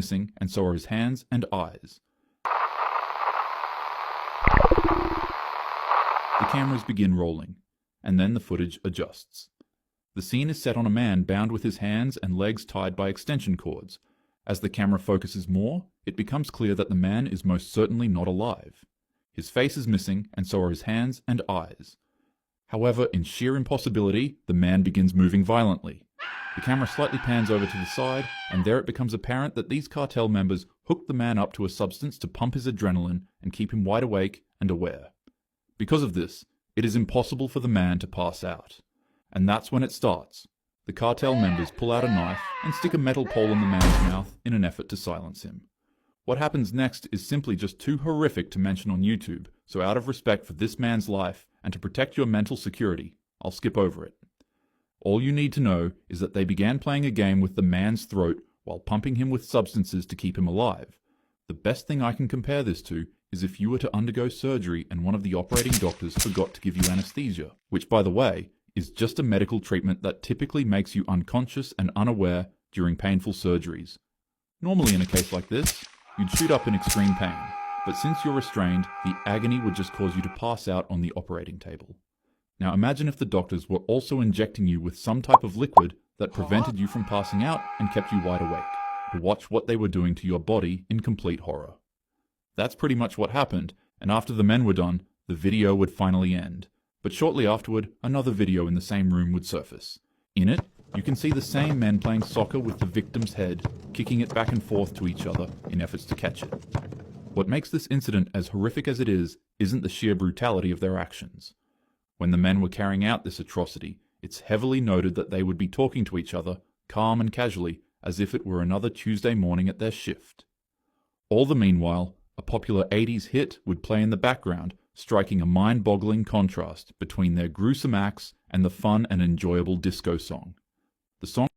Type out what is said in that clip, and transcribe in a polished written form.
missing, and so are his hands and eyes. The cameras begin rolling, and then the footage adjusts. The scene is set on a man bound with his hands and legs tied by extension cords. As the camera focuses more, it becomes clear that the man is most certainly not alive. His face is missing, and so are his hands and eyes. However, in sheer impossibility, the man begins moving violently. The camera slightly pans over to the side, and there it becomes apparent that these cartel members hooked the man up to a substance to pump his adrenaline and keep him wide awake and aware. Because of this, it is impossible for the man to pass out. And that's when it starts. The cartel members pull out a knife and stick a metal pole in the man's mouth in an effort to silence him. What happens next is simply just too horrific to mention on YouTube, so out of respect for this man's life and to protect your mental security, I'll skip over it. All you need to know is that they began playing a game with the man's throat while pumping him with substances to keep him alive. The best thing I can compare this to is if you were to undergo surgery and one of the operating doctors forgot to give you anesthesia, which, by the way, is just a medical treatment that typically makes you unconscious and unaware during painful surgeries. Normally in a case like this, you'd shoot up in extreme pain, but since you're restrained, the agony would just cause you to pass out on the operating table. Now imagine if the doctors were also injecting you with some type of liquid that prevented you from passing out and kept you wide awake, to watch what they were doing to your body in complete horror. That's pretty much what happened, and after the men were done, the video would finally end. But shortly afterward, another video in the same room would surface. In it, you can see the same men playing soccer with the victim's head, kicking it back and forth to each other in efforts to catch it. What makes this incident as horrific as it is isn't the sheer brutality of their actions. When the men were carrying out this atrocity, it's heavily noted that they would be talking to each other, calm and casually, as if it were another Tuesday morning at their shift. All the meanwhile, a popular 80s hit would play in the background, striking a mind-boggling contrast between their gruesome acts and the fun and enjoyable disco song. The song